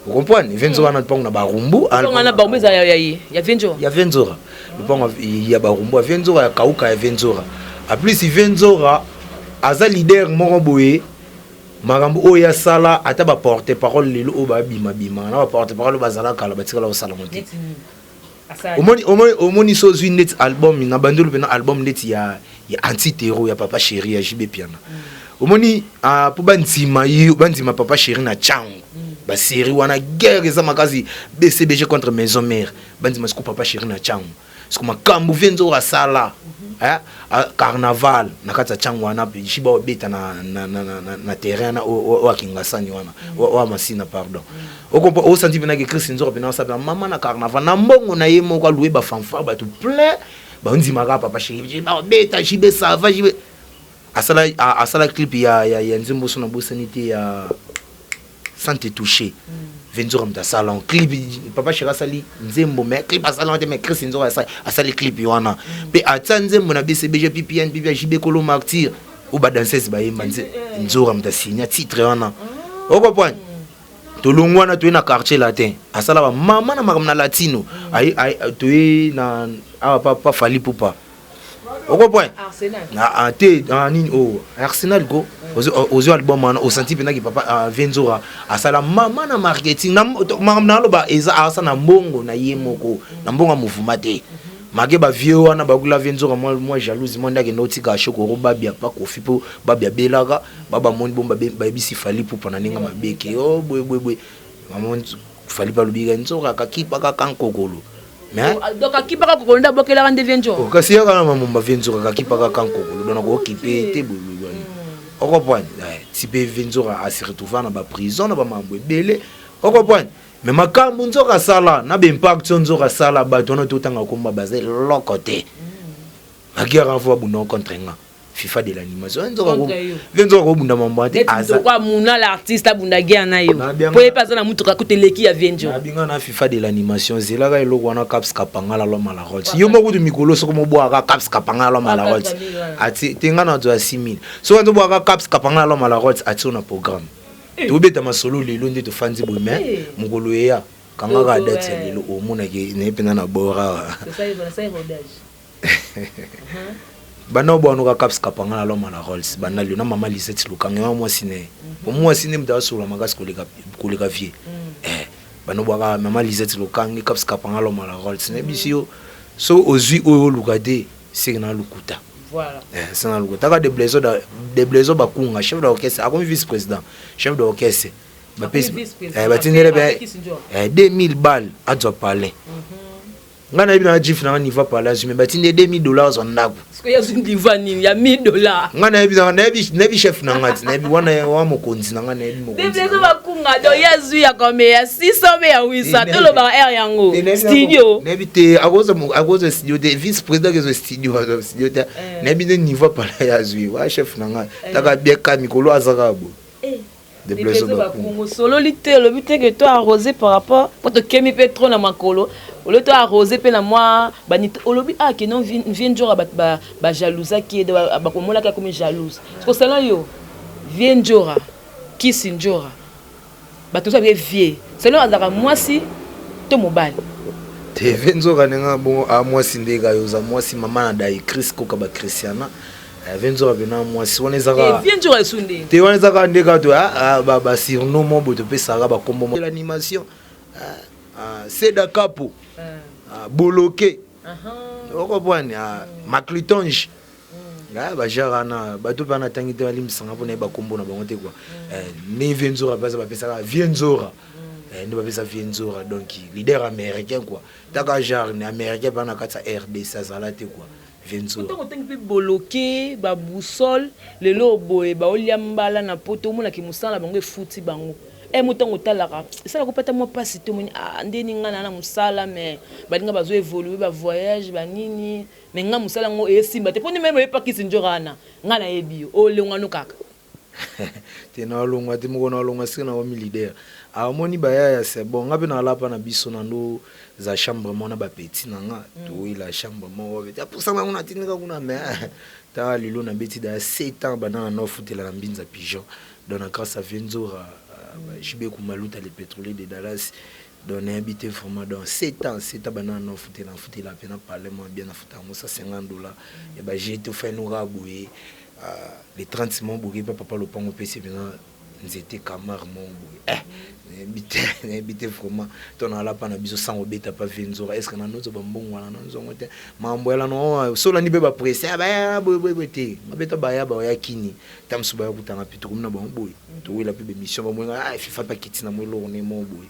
Vous comprenez? Venzora na album na barumbu ana barumbu ya venzora. Ya venzora. Il y a barumbu a venzora ya kauka ya venzora. A plus venzora aza leader moko boye magambo oya sala ata ba porter parole lelo o ba bima na ba porter parole bazala kala batikala o sala monti. Omoni so zwi net album na bandolo pena album net ya anti-terror ya papa chéri ya JB Piana. Omoni po banzima papa chéri na changu. Ba série wana guerre eza makazi BCBG contre maison mère. Banzima siko papa chéri na changu. Siko makambu venzo ra sala. Carnaval na kata changu wana pe shiba obeta na terrain na o kingasani wana. O masina pardon. O senti bina ke Christ nzo bina sa mama na carnaval na mbongo na yemo kwa louer ba fanfare ba tout plein. Ba nzima ka papa chéri ba obeta shibe ça va shibe. Asala clip ya nzimbo sona bosanité ya sans te toucher. Venzora mta salon clip papa chéri sali nzembo mais clip salon te mais Christ nzo asali clip wana. Pe atsanzembo na BCBG PPN JB Kolo Martyr ou ba danseuse ba yemba nzora mta signa titre wana. Oko point. Tolongwana to na quartier latin. Asala ba mama na makamna latino. Ai to na papa fali poupa. Oko point. Arsenal. Na te nini Arsenal go. Ozo album mana o senti pena ki papa Venzora asala mama na marketing na makamna loba eza asa na mbongo na yemoko na mbongo mouvement te. Mage ba vieux wana ba kula Venzora moi jalouse monda ke notika shoko roba bia pa kofi po babia belaka baba moni bomba ba bisi fali pou pana ninga mabeke boy mamon fali pa lubiga Nzora kakipa ka kankokolo mais donc kakipa ka kokolo nda bokela rande Venzora kasi ya kana mamomba Venzora kakipa ka kankokolo dona ko okipe te boy Oko point, si Venzora a se retrouvé dans la prison, dans la mambo belé. Oko point, mais makambo nzoka sala na impact nzoka sala bato na totanga komba bazé lokote bakiara vo buna contre nga FIFA de l'animation nzoka ko bunda mambate aza kwa muna l'artiste abunda gia na yo po epaza na mutuka koteleki ya Vienjo na binga na FIFA de l'animation zela ga eloko wana Caps Kapangala lo mala rots yo moko du mikolo soko mo boaka Caps Kapangala lo mala rots ati tenga na zo 6000 so nzo boaka Caps Kapangala lo mala rots ati na programme to beta masolo lelo ndi to fanzi boime mukolo ya kanga ga date lelo o mona ke ne pena na bora ça y rodage bana bwana ka Caps Kapangala lo mala rots bana lelo na mama Lisette Lukanga moi sine pour moi sine mta sur la magas koleka vie bana bwana mama Lisette Lukanga Caps Kapangala lo mala rots ne bisio so ozui o lukade c'est na lukuta. Voilà. C'est dans le coup. T'as des blessures bakunga, chef d'orchestre, comme vice-président, chef d'orchestre. Bah 2000 balles à doit parler. Ngana ibina jif na niveau parler, mais batine $2000 en nago. Parce que y a une divani, il y a $1000. Ngana ibina nebi chef na ngati, nebi wana wa mokonzi na ngana nebi mokonzi. Des blessures bakunga do yazu ya comme ya 600 mais ya 800 to lo ba air yango. Studio. Nebi te agozo studio de vice-président que studio te. Nebi de niveau parler yazu wa chef na ngati. Taka bieka mikolo azakabo. Des blessures bakunga solo lité le but que toi arrosé par rapport pour te kemi petro na makolo. Au lieu de arroser pe na moi banit olobi ah que non vient jour ba jalousa qui est ba komola ka comme jalouse parce que selon yo vient jour qui sin jour ba tout ça bien vieux selon azaka moi si to mobile te venzoka nenga bon a moi si ndeka yo za moi si mama na dai Chris ko ka ba Christiana venzoka bena moi si on ezaka vient jour esunde te on ezaka ndeka to ba surnom mo boto pe sara ba kombo l'animation c'est da capo boloké okobwani maclitonge ba jarana bato bana tangite balimsanga pona ba kombo na bango te quoi ne Vienzora basa ba pesa Vienzora ne ba pesa Vienzora donc leader américain quoi taka jar ne américain bana katsa RD ça zala te quoi Vienzora to tangi pe boloké ba boussole lelo boye ba oliambala na poto mona ki musala bango efuti bango mutango talaka ça la kopata moi pas cité moni ndeni ngana na musala mais balinga bazo évoluer ba voyage ba nini mais nga musala ngo esimba te poni même pas ki sinjorana ngana ebio o lengano kaka tena longa te moko na longa sina wa leader moni baya c'est bon ngabe na lapa na biso na ndo za chambre mona ba petit na nga to ila chambre mo wa pour ça ngona tinika kuna mais ta lilo na beti da 7 ans bana na futela na mbinza pigeon donc grâce à Vienzora JB Kumaluta les pétroliers de Dallas donc habité vraiment dans 7 ans banana non fouté la peine parler moi bien à foutre moi ça $50 et ben j'ai tout fait nous rabouer les 30 mois bouger papa le pont au PC maintenant c'était camar mon habité vraiment ton ala pas na biso sans obeta pas Vienzora est-ce que na nous bon wana nous on était mamboela non solo ni beba pressé ba boy mabeta ba ya kini tamsu ba kutanga pito kumna bon boy to wela pe mission ba mwenga FIFA pa kitina mo lo ne mo boy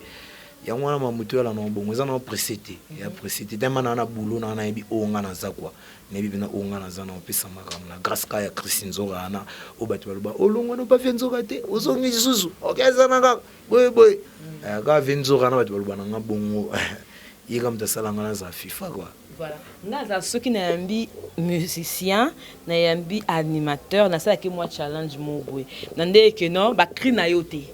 ya mwana mamuto ya no bon za no presete ya presete demana na bulo na ebi onga na za kwa ne bi na onga na za na opesa makam na grâce ka ya Christine Nzora na obatu baloba olongo no pa Vienzora te ozongi susu okeza na ka boy ka Vienzora na batu baloba na bongo yika mtasala ngana za FIFA quoi. Voilà. Ngaza soki na yambi musicien, na yambi animateur, na sala ke moi challenge mo boy. Nande ke no ba cri na yote.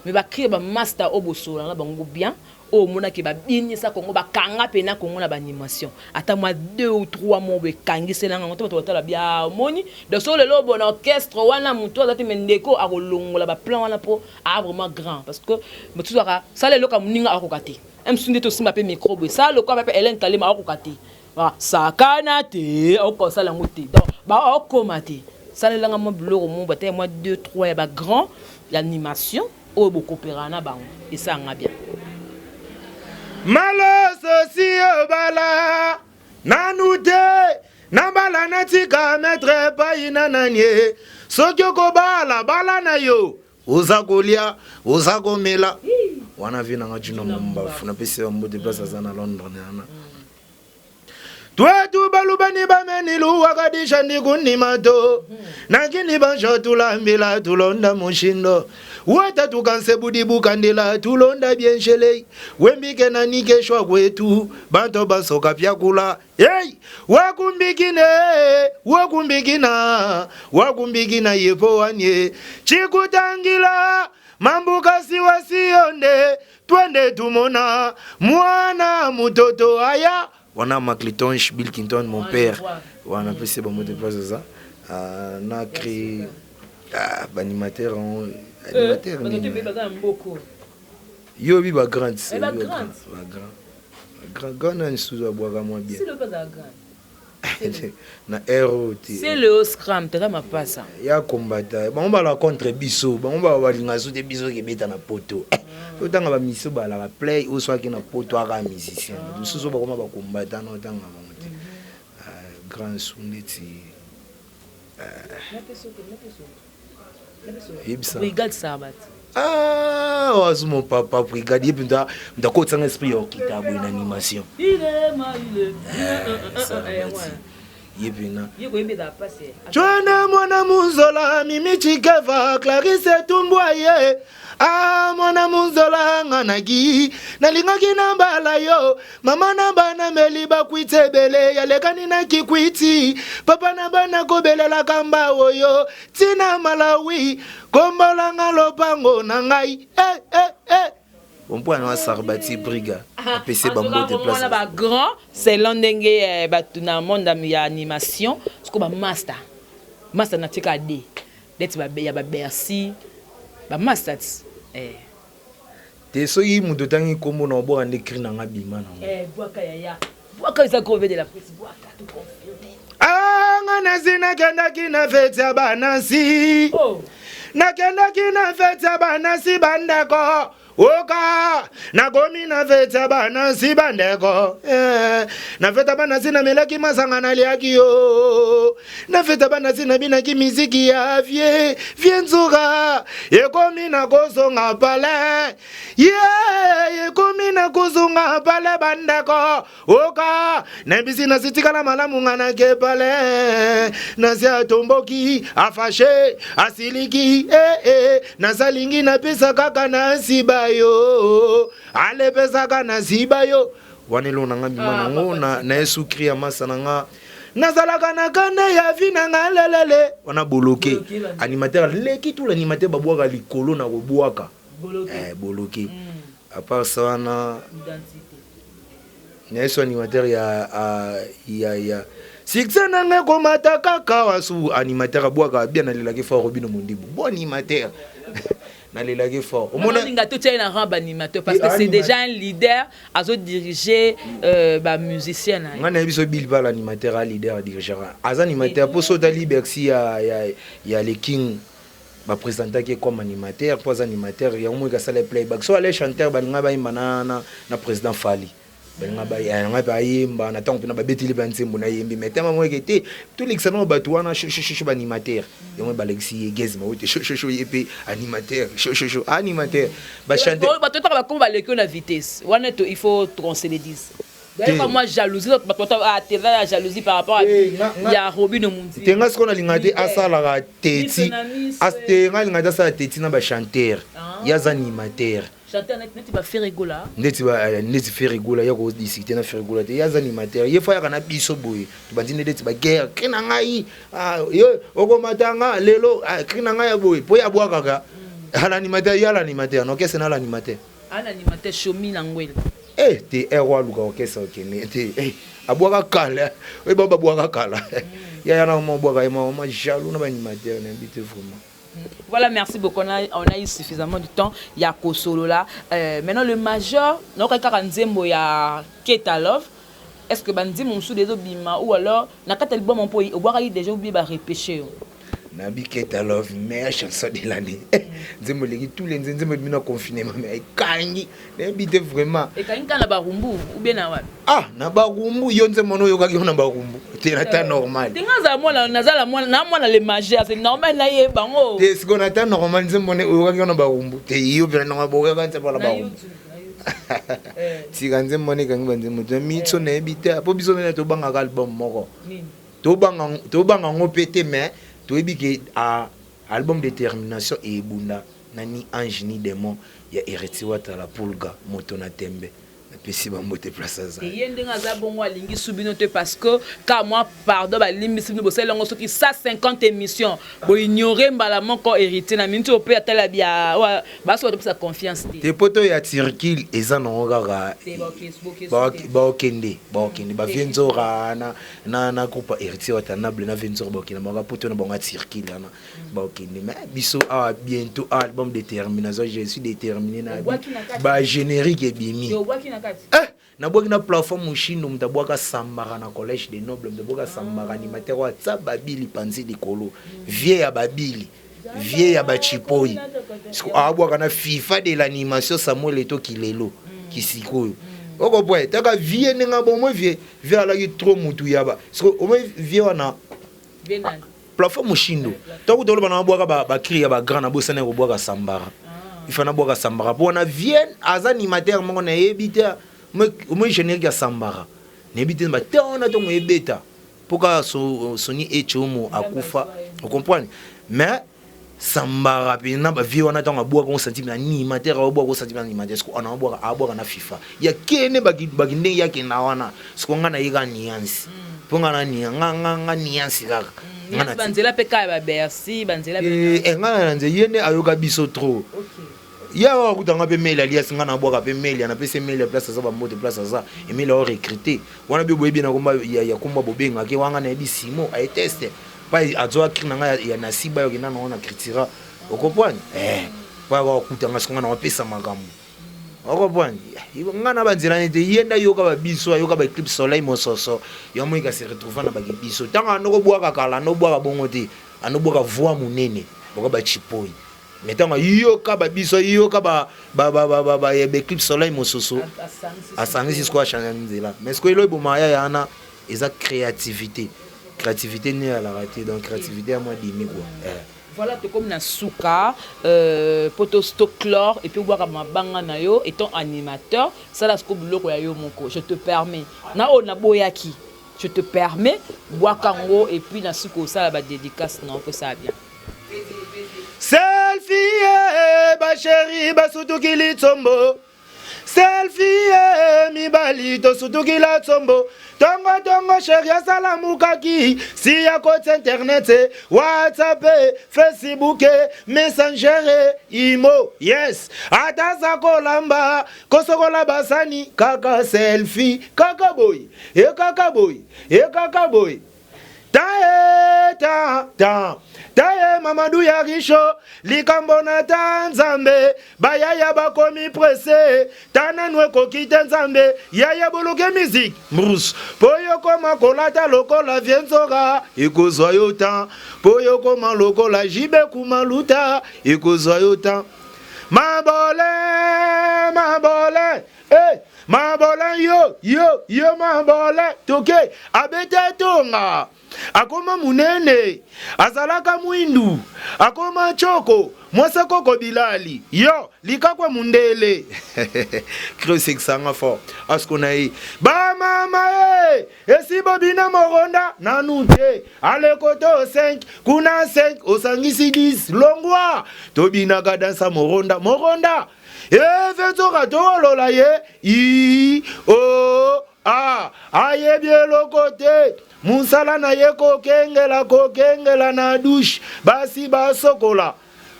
Mais ba cri ba master obosola na bango bien. O mona ke ba bini sa Kongo ba kanga pena Kongo na ba animation. Ata moi 2 ou 3 mois be kangisela ngana to tala bia moni. De so le lobo na orchestre wana muto azati mendeko a kolongola ba plan wana po a vraiment grand parce que mutu saka ça le loka muninga akokate. Sunde to simba pe microbe ça le quoi pe Hélène Kalema akokate. Voilà, ça canate au conseil la moté. Donc ba okomate. Ça le langa mo bloro mo ba te moi 2 3 ya ba grand l'animation o bo coopérer na bango et ça nga bien. Malo socio bala nanute nambala natika maître pa ina nanye sokyo ko bala na yo uzakolia uzakomela wana vina ngajuna mbafu na pese mbode place za na London yana Twetu balubani bameni luwa kadisha ndikunni mato Nakini banjo tulambila tulonda mushindo Wata tukanse budi bukandela tulonda bien shele. Wembike na nike shwa kwetu banto basoka pyakula. Hey, wakumbikina yepo wanye. Chikutangila mambuka siwasiyonde. Twende tumona mwana mutoto aya. Wana Macleton, Bill Clinton, mon père. Wana pese ba mot de passe ça. Na créé animateur yo bi ba grande c'est ba grand na sous boire moins bien. C'est le pas grand. Na héros c'est le scram tata ma passe ya combattre bon ba la contre biso bon ba balinga so de biso ke beta na poto otanga ba miso ba la play ou soit ki na poto aka musicien biso ba koma ba combattre na otanga monte grand soundeti brigade Sabat wazu mon papa brigade et puis d'accord sans esprit au kitabo une animation Joana mwana muzola mimi chikeva Clarisse Tumboye mwana muzola nganaki nalingaki na mbala yo mama na bana meli bakwitebele yalekani na kikwiti papa na bana kobelela kamba oyo tina Malawi kombola ngalopango na ngai on peut aller à Sarbati Briga PC bambo de place ba grand c'est l'ondenge batuna monde ya animation ce ko ba master na tika D let's ba ya ba Bercy ba master te so yi muto tangi kombo na bo ande écrit na ngabima na boaka isa crevé de la presse boaka tout confirmé ngana zina kenda kina fete banasi na kenda kina fete banasi bandako Oka na gomi na feta bana si bandeko na feta bana si na melaki masanga na liaki yo na feta bana si na bina ki miziki ya vie nzuga yekomi na kozonga pale yekomi na kozonga pale bandeko oka na bisi na sitikala malamu ngana ke pale na si atomboki afashe asiliki na salingi na pesa kaka na siba yo ale pesa kana ziba yo wanelo nanga bimana ngo na esukri ya masa nanga nazalaka na kanda ya vina ngalelele wana boloke animateur leki tout l'animateur babwaka likolo na kobwaka boloke à part ça wana identité na eso animateur ya siksa nanga komata kaka wasu animateur abwaka bien na lelaki fa Robino Mondibu bon animateur Nalelage fort. On a tout un rang animateur parce que c'est déjà un leader à diriger musicien. On a vu ce Bill Val animateur leader dirigeant. Az animateur pour sauter Liberty il y a les King va présenter comme animateur pour animateur il y a moins que ça les playback. Soit les chanteurs balinga ba imana na président Fali. Balinga ba yimba na tant que na ba betili ba nsembo na yimbi mais tellement moi que tous les excellents batouana chou animateur et moi balexi gez ma wote chou et puis animateur chou animateur ba chanter ba toi ba comme ba le que la vitesse wana il faut troncer les 10 d'ailleurs moi jalousie ba toi la jalousie par rapport à il y a Robino Mundi tenga ce qu'on a lingate asala ga teti astenga lingate asala teti na ba chanteur ya animateur chanteur net ba faire rigola neti faire rigola ya ko discuter na faire rigola te ya animateur ye fa ya kana biso boye to bandi neti ba guerre kina ngai yo okomatanga lelo kina ngai ya boye po ya bwa kaka animateur ya animateur no kese na animateur shomi na ngwela te erwa luka okesa okene te abwaka kala we baba bwaka kala ya na mo bwaka ma jaloux na ba animateur na bite vraiment. Voilà, merci beaucoup. On a eu suffisamment de temps. Il y a Kosolo là. Maintenant, le major, il y a Keta Love. Est-ce que Bandi mon sous des obima ou alors, n'a pas album on peut y avoir déjà oublié de repêcher. Nabi Keta Love, meilleure chanson de l'année. Nzembo legi tous les nzembo bina confiné mais kangi n'habite vraiment. Et kangi kana barumbu ou bien na wapi? Na barumbu yo nzembo no yo kaki na barumbu. C'est ta normal. Tinga za mwana nazala mwana na mwana le majeur c'est normal na ye bango. C'est ce qu'on attend normal nzembo yo kaki na barumbu. Te yo bien na boka kanza pour la barumbu. Tika nzembo ne kangi banzembo to mitso na ebite po biso na to banga album moko. To banga ngo pété mais to ebiki album Détermination et Bunda nani ange ni démon ya héritier watala pulga moto na tembe pesi ba mote place ça et yende ngaza bongo alingi subino te parce que quand moi pardon ba limisi no bosela ngo soki 150 émissions bo ignorer mbala moko héritier na minto pe atala bia ba so sa confiance te poto ya circuit eza no ngaka ba okende ba vienzora na coupe héritier watanable na vienzora ba okende ba poto na bonga circuit na ba okende mais biso bientôt album détermination je suis déterminé na ba générique et bimi na boki na plateforme mushindo mtabwaka sambara na collège des nobles mtabwaka sambara animateur wa tsa babili panzi likolo vieux ya babili vieux ya bachipoi abwaka na FIFA de l'animation Samuel Eto Kilelo kisikoyo oko boy taka vieux nenga bon moi vieux ala ki trop mutu yaba parce que au moins vieux wana plateforme mushindo toko tolo bana bwaka ba cri ya ba grand na bosana ko bwaka sambara il faut na bwaka sambara pour na vieux az animateur mongo na yebita moi générique ya sambara nebite ba tona to ebeta poka soni echomo akufa vous comprenez mais sambara pena ba vieux wana tanga bwaka ko sentiment animateur ba bwaka ko sentiment animateur ce qu'on a bwaka na FIFA ya kene baginde yake na wana ce qu'on ngana yiga niansi ponga na nga niansi kaka ngana banzela peka ba Bercy banzela ngana nze yene ayoka biso trop ya wa kutanga pe mail alias ngana bwaka pe mail na pese mail place za ba mode place za email o recruter wana be boyebi na komba ya komba bobenga ke wanga na bi simo ay teste pa azoa krina nga ya nasiba yo kina na critique o comprendre pa wa kutanga ngana wa pesa magambo o comprendre ngana banzela nete yenda yoka ba biso yoka ba clip soleil mososo yo mo ka se retrouver na ba biso tanga no ko bwaka kala no bwaka bongo te ano bwaka voix munene boko ba chipoi mettons yoka ba biso yoka ba clip soleil mososo asangi si quoi changer nzela mais ce que lo bomaya yana eza créativité ni à la rater donc créativité à moi dimi quoi voilà to comme na suka poto stock chlore et puis boire mabanga na yo étant animateur ça la scope loko ya yo moko je te permets na o na boyaki je te permets boire kango et puis na suka ça la dédicace non que ça bien selfie ba chérie ba sutuki litombo selfie mi balito sutuki la tombo tongo chérie salamukaki si ya côté internet WhatsApp Facebook Messenger imo yes ataza kolamba kosokola basani kaka selfie kaka boy tae Mamadou ya risho likambo na tanzambe bayaya bakomi presse tananwe kokite nzambe yaya buluke musique mrus poyo koma kolata lokola vienzora ikozwa yo tan poyo koma lokola jibe kumaluta ikozwa yo tan mabole mabole yo mabole toke abete tonga akoma munene azalaka mwindu akoma choko mwasa koko bilali yo likakwa mundele creux sexanga fort askonayi ba mama esi bobina moronda nanute ale koto 5 kuna 5 osangisi 10 longwa tobina kadansa moronda vezoka tolola ye aye bielo kote musala na ye kokengela na douche basi basokola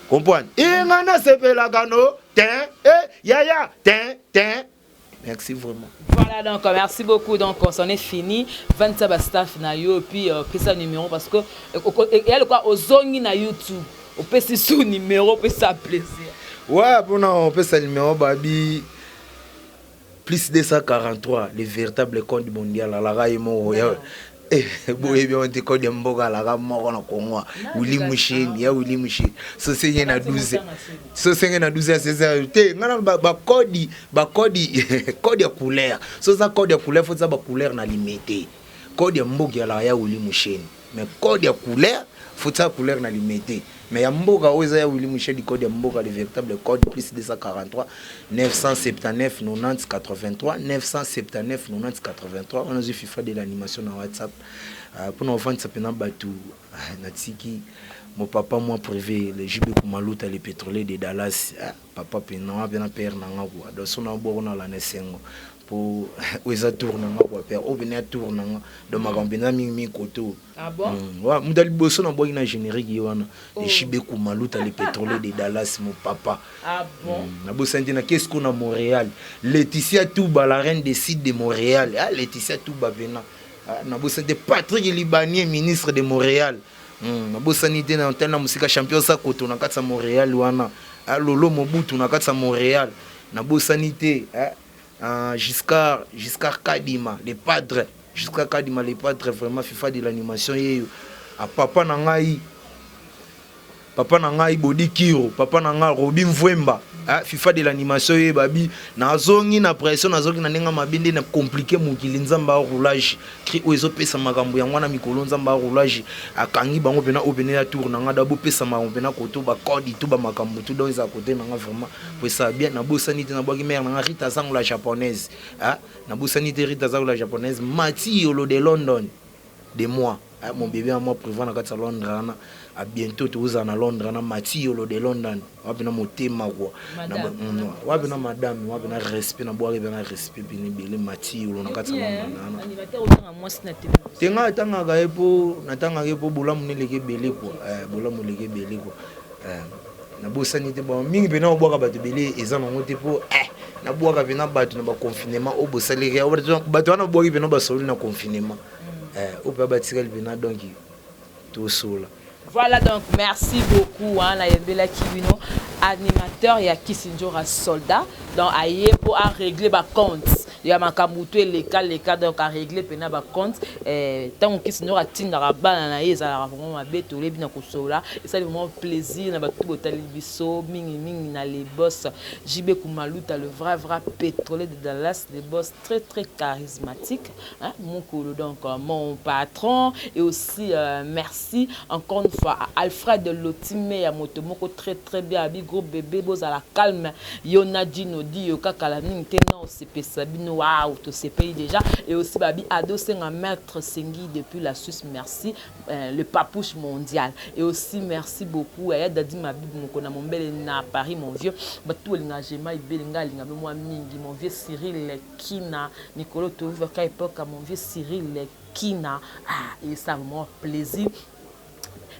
comprendre ingana sepela kano yaya merci vraiment voilà donc merci beaucoup donc on s'en est fini 27 staff na yo puis pesa numéro parce que il y a le quoi ozongi na YouTube on peut si sous numéro peut ça plaisir ouais bon on peut ça numéro babi plus 243 le véritable compte mondial la raimo boye bien on te code mboga la ramoko na Kongo Willy Musheni so senye na 12 16 te ngana ba code ya couleur so ça code ya couleur faut ça ba couleur na limité code ya mboga la ya Willy Musheni mais code ya couleur faut ça couleur na limité mais ya mboga oza ya Willy Musheni code ya mboga le véritable code plus 243 979 90 83 979 90 83 on a eu FIFA de l'animation na WhatsApp pour nous vendre ça pena batu na tiki mon papa moi privé le JB Kumaluta le pétrolier de Dallas papa pena bien père nanga quoi donc son abord na la nesengo pour oza tournanga quoi père o venir tournanga de magambina mi koto ah bon wa mudali boso na boy na générique wana le JB Kumaluta le pétrolier de Dallas mon papa ah bon na bosandi na qu'est-ce qu'on a Montréal Laetitia Touba la reine des sites de Montréal Laetitia Touba vena na bosandi Patrick Libanien ministre de Montréal na bosanité na antenne na musika champion sa koto na katsa Montréal wana Lolo Mobutu na katsa Montréal na bosanité Giscard Kadima les padres Giscard Kadima les padres vraiment FIFA de l'animation yeyo papa na ngai Bodi Kiro papa na ngai Robin Vwemba FIFA de l'animation ye babi na zongi na pression na zongi na nenga mabinde na compliqué mokili nzamba roulage cri ozo pesa makambo ya mwana mikolo nzamba roulage akangi bango pena opene ya tour na nga dabo pesa makambo pena koto ba code tout ba makambo tout dans za côté na nga vraiment pour ça bien na bosanité na boki mère na nga Rita Zango la japonaise na bosanité Rita Zango la japonaise Mati Yolo de London de moi mon bébé à moi prévoir na katsa Londres à bientôt tous en Londres na Mati Yolo de London wabina motema quoi wabina madame wabina respect na boire bena respect bini bele Mati Yolo na katsa Londres animateur autant à moi sinateli tenga tanga ga epo natanga epo bola muneleke bele quoi bola muleke bele quoi na bosanité bon mingi bena oboka bato bele eza na ngote po na boka bena bato na ba confinement o bosaleke bato wana boki bena ba solo na confinement au papa Tirel Bena donc tout sola. Voilà donc merci beaucoup la Yembela Kibino animateur ya Kisinjora soldat donc aye pour à régler ba compte ya makamuto les cas donc à régler pena ba compte tant Kisinjora tinda bana na yeza la vraiment mabeto le bina ko sola et ça vraiment plaisir na ba tout botali biso mingi na les boss JB Kumaluta le vrai pétrolier de Dallas les boss très charismatique mon colo donc mon patron et aussi merci encore une fois à Alfred Lotime ya motomoko très bien abi gros bébé boza la calme Yonadino di yokaka la ninte non c'est Sabino waouh to c'est pays déjà et aussi babi adossé un maître Sengi depuis la Suisse merci le papouche mondial et aussi merci beaucoup à Dadi Mabi mokona mon bel na Paris mon vieux batou linga jema ibelinga linga moi mingi mon vieux Cyril Kina Nicolo Touve ka époque mon vieux Cyril Kina et ça vraiment plaisir.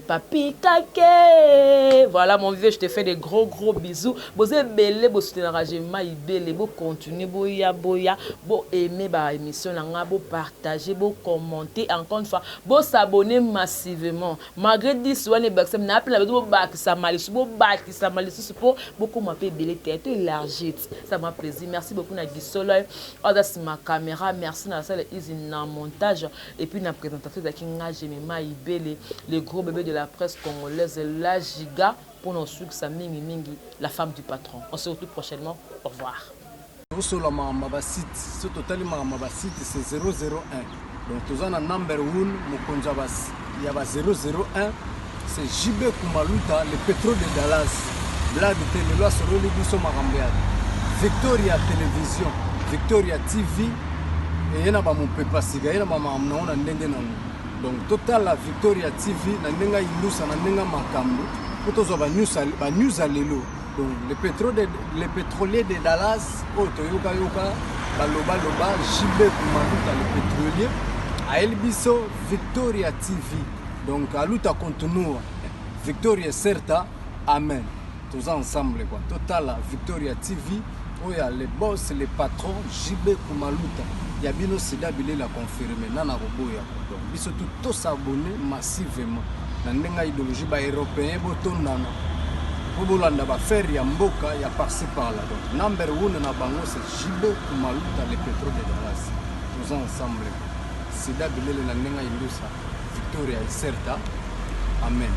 Papi Kake, voilà mon vieux, je te fais des gros bisous. Vous êtes belé, vous soutenez vous continuez, vous aimez ma émission, vous partagez, vous commentez, encore une fois, vous s'abonnez massivement. Malgré 10 vous n'appelez pas vous beaucoup m'appelez belé tête élargie. Ça m'a plaisir. Merci beaucoup Nagui Soloy. C'est ma caméra, merci na salle easy na montage et puis na présentation de Kinga Jemima Ibele, le gros bébé de la presse congolaise, la giga pour nos succès mingi la femme du patron. On se retrouve prochainement. Au revoir. Sur la site, c'est totalement ma site, c'est 001. Donc tous en number 1, Mukonjabas, il y a 001, c'est JB Kumaluta, le pétrole de Dallas. Blague de télé, sur le Libiso Marambiad. Victoria Télévision, Victoria TV, et il y a mon papa Siga, il y a ma maman, donc total la Victoria TV na ndenga ilusa na ndenga makambo potozo ba news alelo donc le pétrolier de Dallas otoyoka baloba JB Kumaluta le pétrolier a Elbiso Victoria TV donc aluta continua Victoria certa amen tous ensemble quoi total la Victoria TV oya les boss les patrons JB Kumaluta Yabino Sida Bilé l'a confirmé, Nana Roboya. Donc, ils sont tous s'abonnés massivement. Nandenga idéologie ba européen boton nana. Bobolanda ba faire ya mboka ya par-ci par-là. Donc, number 1 na bango c'est JB Kumaluta le pétrole de Dallas. Tous ensemble. Sida Bilé nandenga indusa. Victoria est certa. Amen.